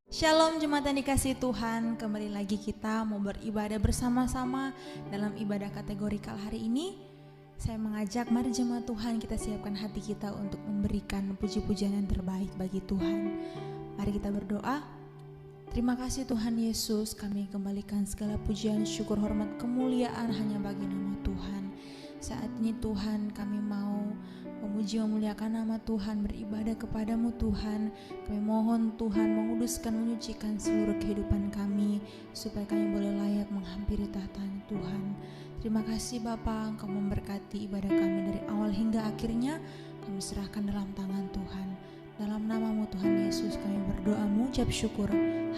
Shalom jemaat yang dikasihi Tuhan, kembali lagi kita mau beribadah bersama-sama dalam ibadah kategorikal hari ini. Saya mengajak mari jemaat Tuhan kita siapkan hati kita untuk memberikan puji-pujian yang terbaik bagi Tuhan. Mari kita berdoa. Terima kasih Tuhan Yesus, kami kembalikan segala pujian, syukur, hormat, kemuliaan hanya bagi nama Tuhan. Saat ini Tuhan kami mau memuji memuliakan nama Tuhan, beribadah kepadamu Tuhan. Kami mohon Tuhan menguduskan, menyucikan seluruh kehidupan kami supaya kami boleh layak menghampiri tahta Tuhan. Terima kasih Bapa, Engkau memberkati ibadah kami dari awal hingga akhirnya. Kami serahkan dalam tangan Tuhan. Dalam namamu Tuhan Yesus kami berdoa mengucap syukur.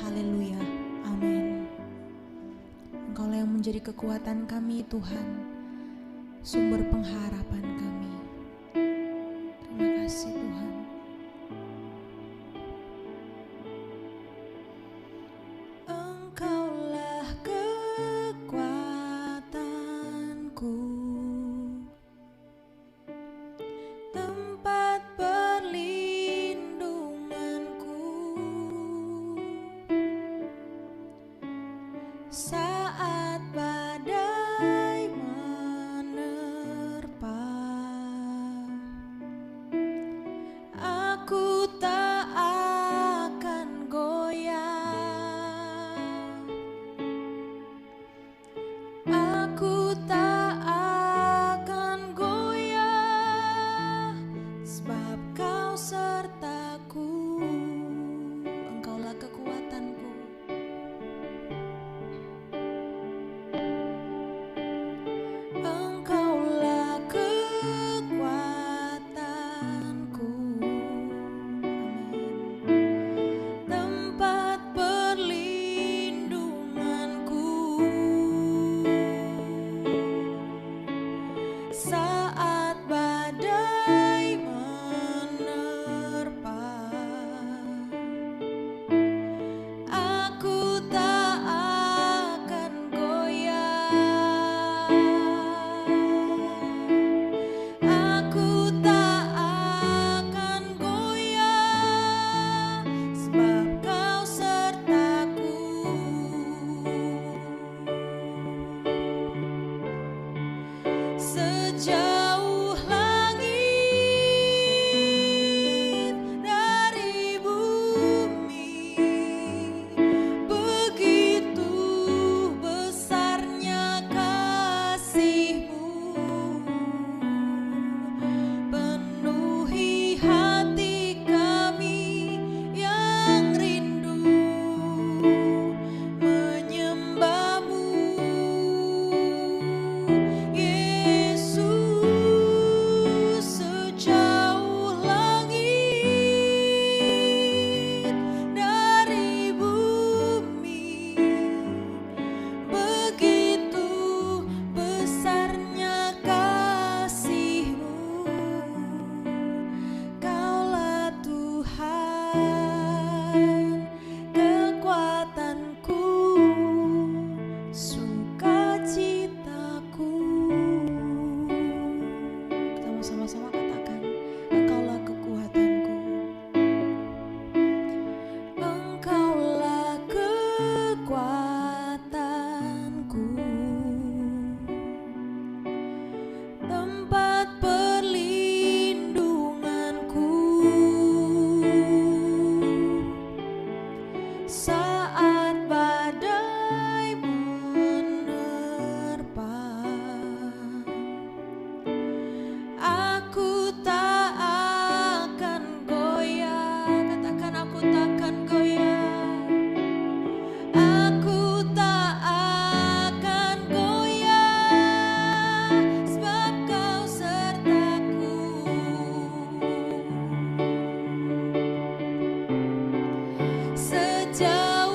Haleluya, amin. Engkaulah yang menjadi kekuatan kami Tuhan, sumber pengharapan kami. Terima kasih Tuhan. Engkaulah kekuatanku, tempat perlindunganku saat badai menerpa. Aku tak akan goyah, aku tak akan goyah, sebab Kau sertaku. Engkaulah kekuatanku, Engkaulah kekuatanku, tempat perlindunganku saat badai menerpa. Aku tak akan goyah, aku tak akan goyah, sebab Kau sertaku. Sejauh langit dari bumi, begitu besarnya kasih-Mu. Penuhi hati kami yang rindu menyembah-Mu, Yesus. Sejauh langit dari bumi, begitu besarnya kasih-Mu. Kaulah Tuhan, kekuatanku, sukacitaku. Kita mau sama-sama katakan, Engkaulah kekuatanku, Engkaulah kekuatanku, tempat perlindunganku saat badai menerpa. Aku tak akan goyah, katakan aku tak akan goyah, aku tak akan goyah, sebab Kau sertaku. Sejauh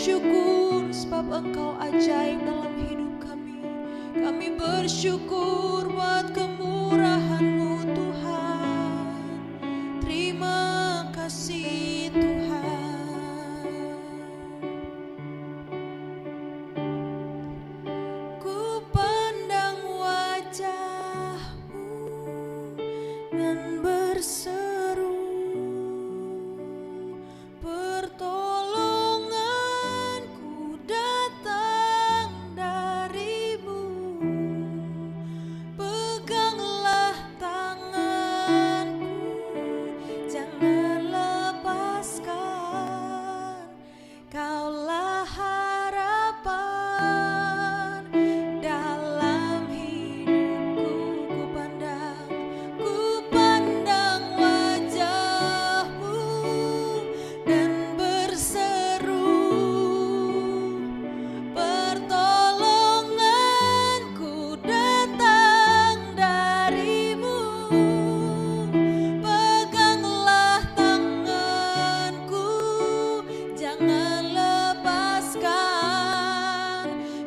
bersyukur sebab Engkau ajaib dalam hidup kami. Kami bersyukur buat kemurahan-Mu Tuhan. Terima kasih Tuhan. Ku pandang wajah-Mu dan berseru, pertolonganku datang dari-Mu. Peganglah tanganku, jangan lepaskan. Kaulah harapan dalam hidupku. Ku pandang wajah-Mu dan berseru, pertolonganku datang dari-Mu. Peganglah tanganku, jangan lepaskan.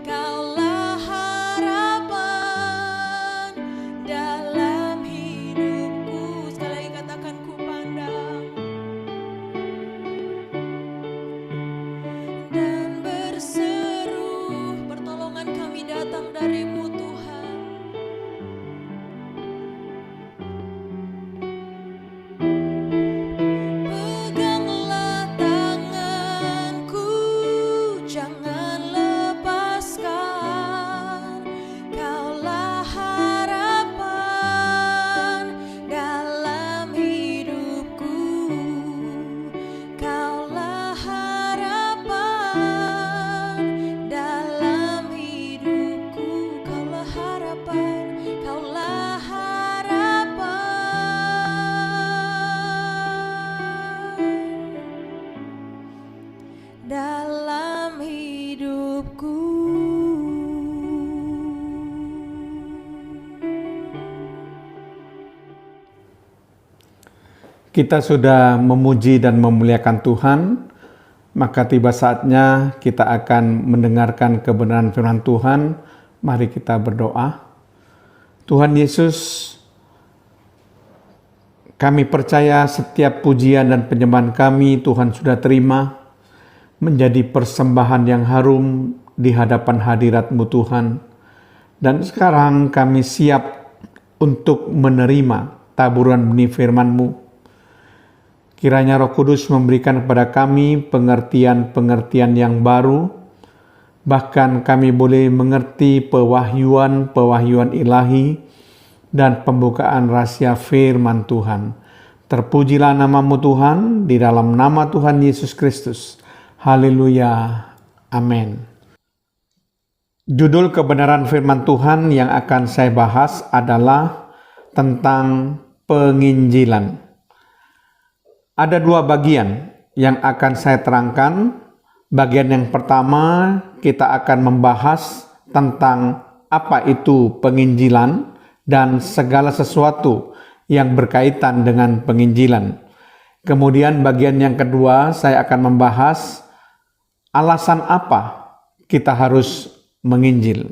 Kaulah harapan dalam hidupku. Sekali lagi katakan, ku pandang dan berseru, pertolongan kami datang dari-Mu Tuhan. Peganglah tanganku, jangan lepaskan. Kaulah harapan dalam hidupku. Kaulah harapan dalam hidupku. Kaulah harapan, Kaulah harapan dalam hidupku. Kita sudah memuji dan memuliakan Tuhan, maka tiba saatnya kita akan mendengarkan kebenaran firman Tuhan. Mari kita berdoa. Tuhan Yesus, kami percaya setiap pujian dan penyembahan kami Tuhan sudah terima menjadi persembahan yang harum di hadapan hadirat-Mu Tuhan. Dan sekarang kami siap untuk menerima taburan benih firman-Mu. Kiranya Roh Kudus memberikan kepada kami pengertian-pengertian yang baru, bahkan kami boleh mengerti pewahyuan ilahi dan pembukaan rahasia firman Tuhan. Terpujilah nama-Mu Tuhan, di dalam nama Tuhan Yesus Kristus. Haleluya. Amin. Judul kebenaran firman Tuhan yang akan saya bahas adalah tentang penginjilan. Ada dua bagian yang akan saya terangkan. Bagian yang pertama, kita akan membahas tentang apa itu penginjilan dan segala sesuatu yang berkaitan dengan penginjilan. Kemudian bagian yang kedua, saya akan membahas alasan apa kita harus menginjil.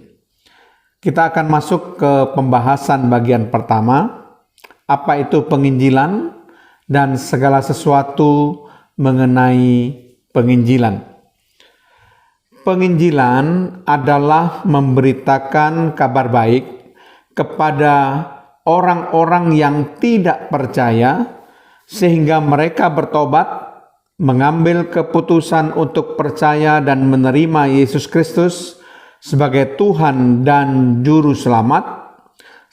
Kita akan masuk ke pembahasan bagian pertama, apa itu penginjilan dan segala sesuatu mengenai penginjilan. Penginjilan adalah memberitakan kabar baik kepada orang-orang yang tidak percaya sehingga mereka bertobat, mengambil keputusan untuk percaya dan menerima Yesus Kristus sebagai Tuhan dan Juru Selamat,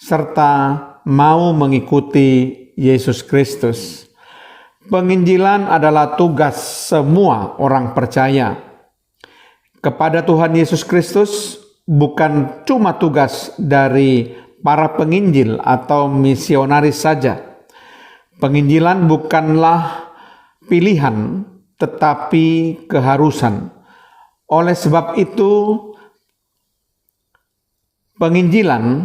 serta mau mengikuti Yesus Kristus. Penginjilan adalah tugas semua orang percaya kepada Tuhan Yesus Kristus, bukan cuma tugas dari para penginjil atau misionaris saja. Penginjilan bukanlah pilihan, tetapi keharusan. Oleh sebab itu, penginjilan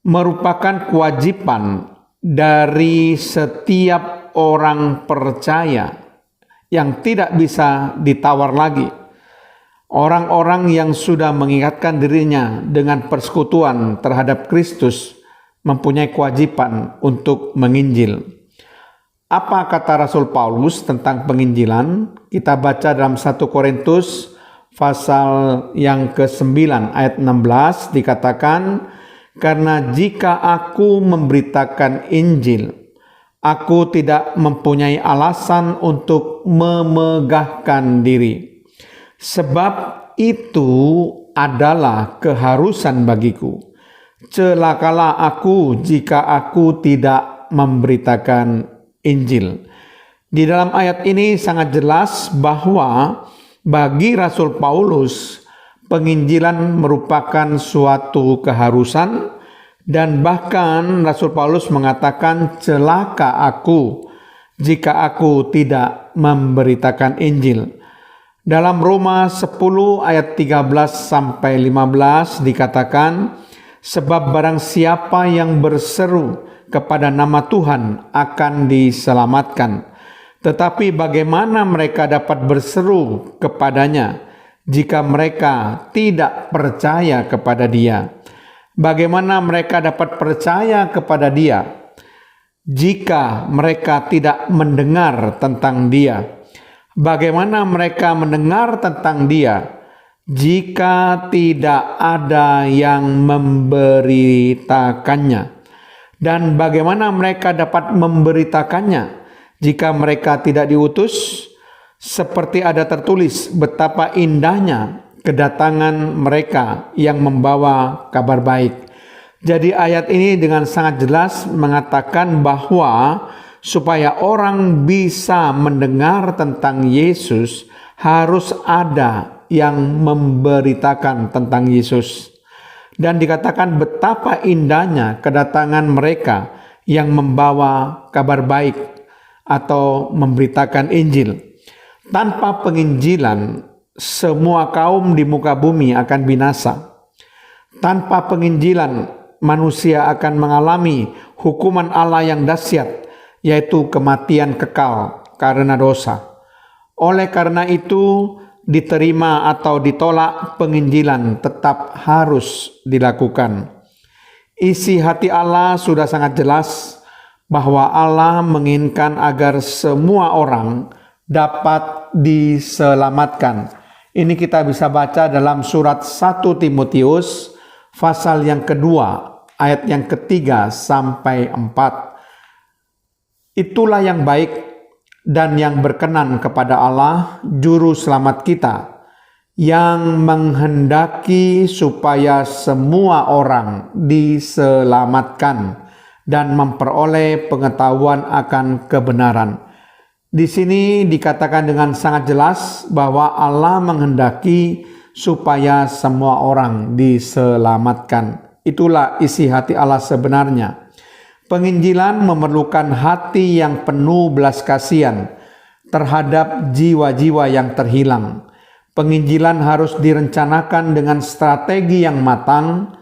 merupakan kewajiban dari setiap orang percaya yang tidak bisa ditawar lagi. Orang-orang yang sudah mengingatkan dirinya dengan persekutuan terhadap Kristus mempunyai kewajiban untuk menginjil. Apa kata Rasul Paulus tentang penginjilan? Kita baca dalam 1 Korintus pasal yang ke-9 ayat 16 dikatakan, "Karena jika aku memberitakan Injil, aku tidak mempunyai alasan untuk memegahkan diri. Sebab itu adalah keharusan bagiku. Celakalah aku jika aku tidak memberitakan Injil." Di dalam ayat ini sangat jelas bahwa bagi Rasul Paulus, penginjilan merupakan suatu keharusan, dan bahkan Rasul Paulus mengatakan, "Celaka aku jika aku tidak memberitakan Injil." Dalam Roma 10 ayat 13 sampai 15 dikatakan, "Sebab barang siapa yang berseru kepada nama Tuhan akan diselamatkan. Tetapi bagaimana mereka dapat berseru kepadanya jika mereka tidak percaya kepada Dia? Bagaimana mereka dapat percaya kepada Dia jika mereka tidak mendengar tentang Dia? Bagaimana mereka mendengar tentang Dia jika tidak ada yang memberitakannya? Dan bagaimana mereka dapat memberitakannya jika mereka tidak diutus? Seperti ada tertulis, betapa indahnya kedatangan mereka yang membawa kabar baik. Jadi ayat ini dengan sangat jelas mengatakan bahwa supaya orang bisa mendengar tentang Yesus, harus ada yang memberitakan tentang Yesus. Dan dikatakan betapa indahnya kedatangan mereka yang membawa kabar baik atau memberitakan Injil. Tanpa penginjilan, semua kaum di muka bumi akan binasa. Tanpa penginjilan, manusia akan mengalami hukuman Allah yang dahsyat, yaitu kematian kekal karena dosa. Oleh karena itu, diterima atau ditolak penginjilan tetap harus dilakukan. Isi hati Allah sudah sangat jelas bahwa Allah menginginkan agar semua orang dapat diselamatkan. Ini kita bisa baca dalam surat 1 Timotius pasal yang kedua ayat yang ketiga sampai 4. Itulah yang baik dan yang berkenan kepada Allah juru selamat kita, yang menghendaki supaya semua orang diselamatkan dan memperoleh pengetahuan akan kebenaran. Di sini dikatakan dengan sangat jelas bahwa Allah menghendaki supaya semua orang diselamatkan. Itulah isi hati Allah sebenarnya. Penginjilan memerlukan hati yang penuh belas kasihan terhadap jiwa-jiwa yang terhilang. Penginjilan harus direncanakan dengan strategi yang matang,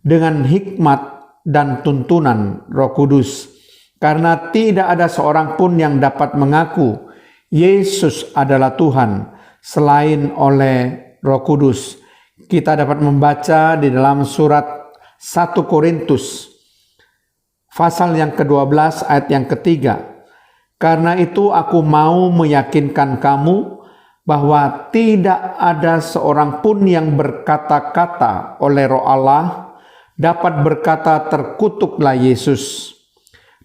dengan hikmat dan tuntunan Roh Kudus. Karena tidak ada seorang pun yang dapat mengaku Yesus adalah Tuhan selain oleh Roh Kudus. Kita dapat membaca di dalam surat 1 Korintus pasal yang ke-12 ayat yang ketiga. "Karena itu aku mau meyakinkan kamu bahwa tidak ada seorang pun yang berkata-kata oleh Roh Allah dapat berkata terkutuklah Yesus.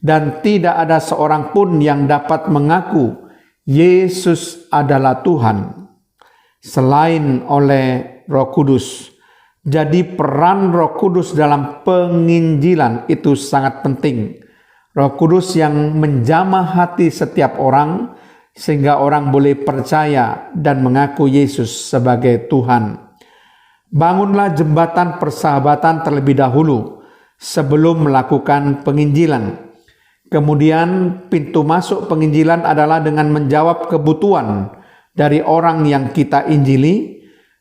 Dan tidak ada seorang pun yang dapat mengaku Yesus adalah Tuhan selain oleh Roh Kudus." Jadi peran Roh Kudus dalam penginjilan itu sangat penting. Roh Kudus yang menjamah hati setiap orang sehingga orang boleh percaya dan mengaku Yesus sebagai Tuhan. Bangunlah jembatan persahabatan terlebih dahulu sebelum melakukan penginjilan. Kemudian pintu masuk penginjilan adalah dengan menjawab kebutuhan dari orang yang kita injili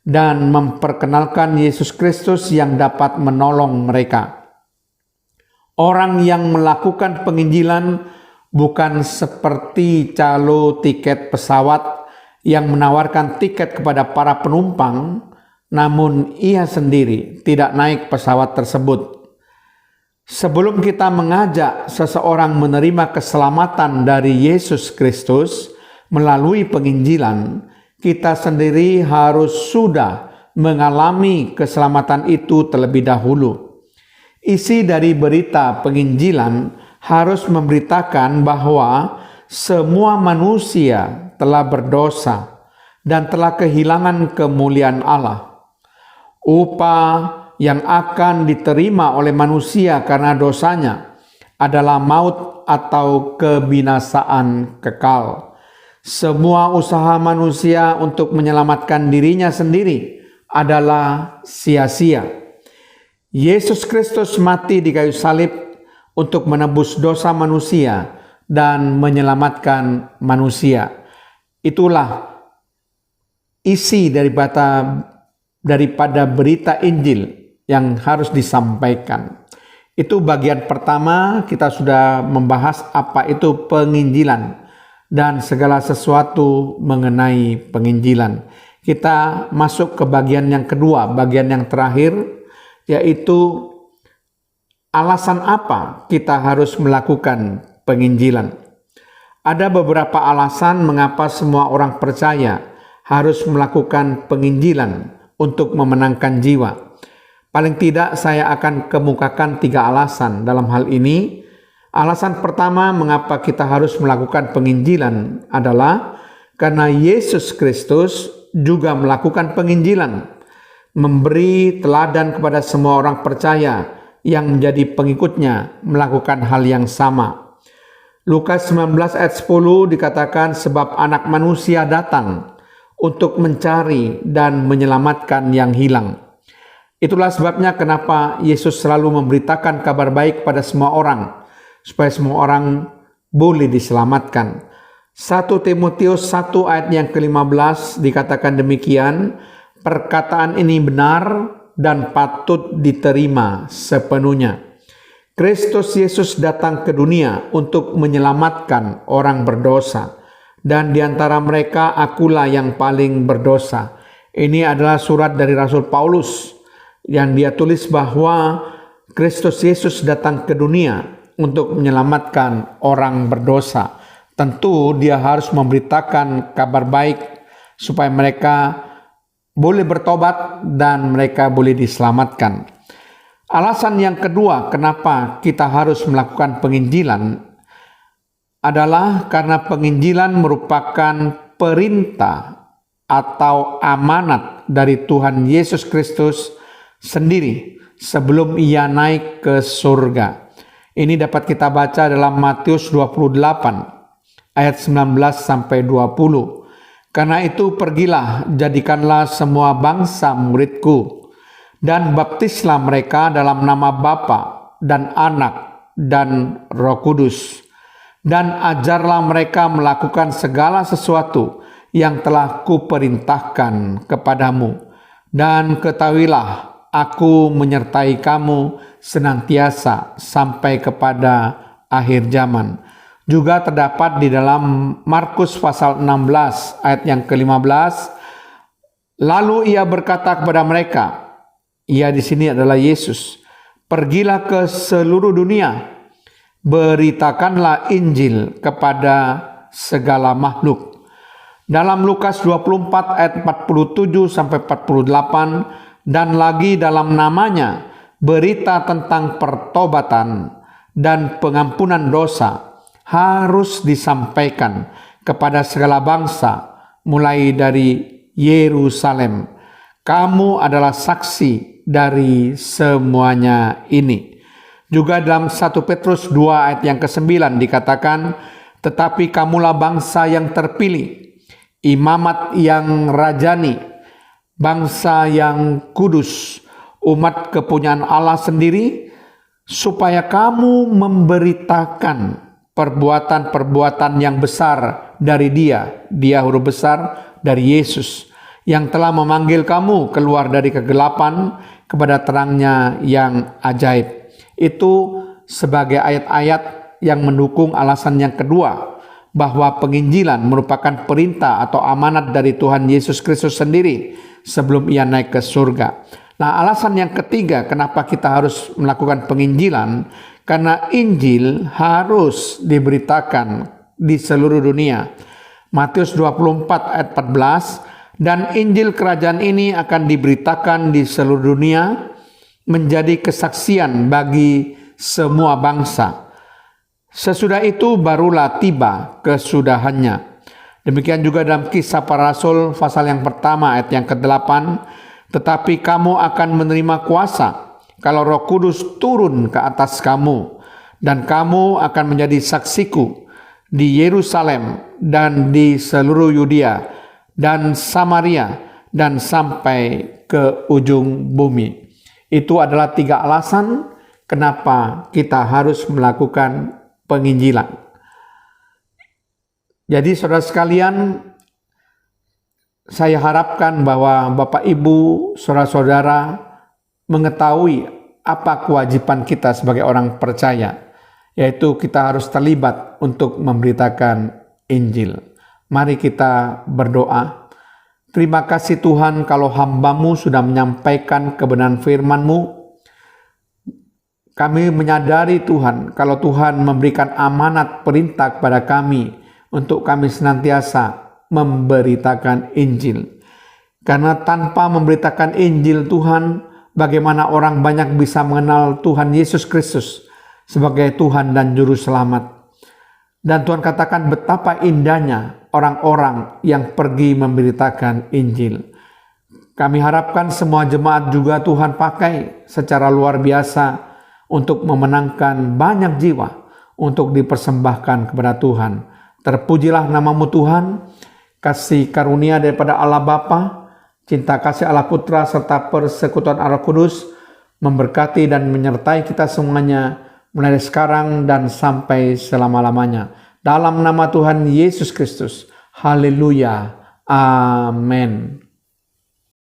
dan memperkenalkan Yesus Kristus yang dapat menolong mereka. Orang yang melakukan penginjilan bukan seperti calo tiket pesawat yang menawarkan tiket kepada para penumpang, namun ia sendiri tidak naik pesawat tersebut. Sebelum kita mengajak seseorang menerima keselamatan dari Yesus Kristus melalui penginjilan, kita sendiri harus sudah mengalami keselamatan itu terlebih dahulu. Isi dari berita penginjilan harus memberitakan bahwa semua manusia telah berdosa dan telah kehilangan kemuliaan Allah. Upah yang akan diterima oleh manusia karena dosanya adalah maut atau kebinasaan kekal. Semua usaha manusia untuk menyelamatkan dirinya sendiri adalah sia-sia. Yesus Kristus mati di kayu salib untuk menebus dosa manusia dan menyelamatkan manusia. Itulah isi daripada berita Injil yang harus disampaikan. Itu bagian pertama, kita sudah membahas apa itu penginjilan dan segala sesuatu mengenai penginjilan. Kita masuk ke bagian yang kedua, bagian yang terakhir, yaitu alasan apa kita harus melakukan penginjilan. Ada beberapa alasan mengapa semua orang percaya harus melakukan penginjilan untuk memenangkan jiwa. Paling tidak saya akan kemukakan 3 alasan dalam hal ini. Alasan pertama mengapa kita harus melakukan penginjilan adalah karena Yesus Kristus juga melakukan penginjilan, memberi teladan kepada semua orang percaya yang menjadi pengikutnya melakukan hal yang sama. Lukas 19 ayat 10 dikatakan, sebab anak manusia datang untuk mencari dan menyelamatkan yang hilang. Itulah sebabnya kenapa Yesus selalu memberitakan kabar baik pada semua orang, supaya semua orang boleh diselamatkan. 1 Timotius 1 ayat yang ke-15 dikatakan demikian, perkataan ini benar dan patut diterima sepenuhnya. Kristus Yesus datang ke dunia untuk menyelamatkan orang berdosa, dan di antara mereka akulah yang paling berdosa. Ini adalah surat dari Rasul Paulus yang dia tulis bahwa Kristus Yesus datang ke dunia untuk menyelamatkan orang berdosa. Tentu dia harus memberitakan kabar baik supaya mereka boleh bertobat dan mereka boleh diselamatkan. Alasan yang kedua kenapa kita harus melakukan penginjilan adalah karena penginjilan merupakan perintah atau amanat dari Tuhan Yesus Kristus sendiri sebelum ia naik ke surga. Ini dapat kita baca dalam Matius 28 ayat 19 sampai 20. Karena itu pergilah, jadikanlah semua bangsa muridku, dan baptislah mereka dalam nama Bapa dan Anak dan Roh Kudus, dan ajarlah mereka melakukan segala sesuatu yang telah kuperintahkan kepadamu. Dan ketahuilah, aku menyertai kamu senantiasa sampai kepada akhir zaman. Juga terdapat di dalam Markus pasal 16 ayat yang ke-15. Lalu ia berkata kepada mereka, ia di sini adalah Yesus, pergilah ke seluruh dunia, beritakanlah Injil kepada segala makhluk. Dalam Lukas 24 ayat 47 sampai 48, dan lagi dalam namanya berita tentang pertobatan dan pengampunan dosa harus disampaikan kepada segala bangsa mulai dari Yerusalem. Kamu adalah saksi dari semuanya ini. Juga dalam 1 Petrus 2 ayat yang ke-9 dikatakan, tetapi kamulah bangsa yang terpilih, imamat yang rajani, bangsa yang kudus, umat kepunyaan Allah sendiri, supaya kamu memberitakan perbuatan-perbuatan yang besar dari dia huruf besar dari Yesus, yang telah memanggil kamu keluar dari kegelapan kepada terangnya yang ajaib. Itu sebagai ayat-ayat yang mendukung alasan yang kedua, bahwa penginjilan merupakan perintah atau amanat dari Tuhan Yesus Kristus sendiri sebelum ia naik ke surga. Nah, alasan yang ketiga kenapa kita harus melakukan penginjilan, karena Injil harus diberitakan di seluruh dunia. Matius 24 ayat 14, dan Injil kerajaan ini akan diberitakan di seluruh dunia menjadi kesaksian bagi semua bangsa. Sesudah itu barulah tiba kesudahannya. Demikian juga dalam Kisah Para Rasul pasal yang pertama ayat yang ke-8, tetapi kamu akan menerima kuasa kalau Roh Kudus turun ke atas kamu, dan kamu akan menjadi saksiku di Yerusalem dan di seluruh Yudea dan Samaria dan sampai ke ujung bumi. Itu adalah 3 alasan kenapa kita harus melakukan penginjilan. Jadi saudara sekalian, saya harapkan bahwa Bapak Ibu, saudara-saudara mengetahui apa kewajiban kita sebagai orang percaya, yaitu kita harus terlibat untuk memberitakan Injil. Mari kita berdoa. Terima kasih Tuhan kalau hamba-Mu sudah menyampaikan kebenaran firman-Mu. Kami menyadari Tuhan kalau Tuhan memberikan amanat perintah kepada kami untuk kami senantiasa memberitakan Injil. Karena tanpa memberitakan Injil Tuhan, bagaimana orang banyak bisa mengenal Tuhan Yesus Kristus sebagai Tuhan dan Juru Selamat. Dan Tuhan katakan betapa indahnya orang-orang yang pergi memberitakan Injil. Kami harapkan semua jemaat juga Tuhan pakai secara luar biasa untuk memenangkan banyak jiwa untuk dipersembahkan kepada Tuhan. Terpujilah nama-Mu Tuhan. Kasih karunia daripada Allah Bapa, cinta kasih Allah Putra, serta persekutuan Allah Kudus memberkati dan menyertai kita semuanya mulai sekarang dan sampai selama-lamanya. Dalam nama Tuhan Yesus Kristus. Haleluya. Amin.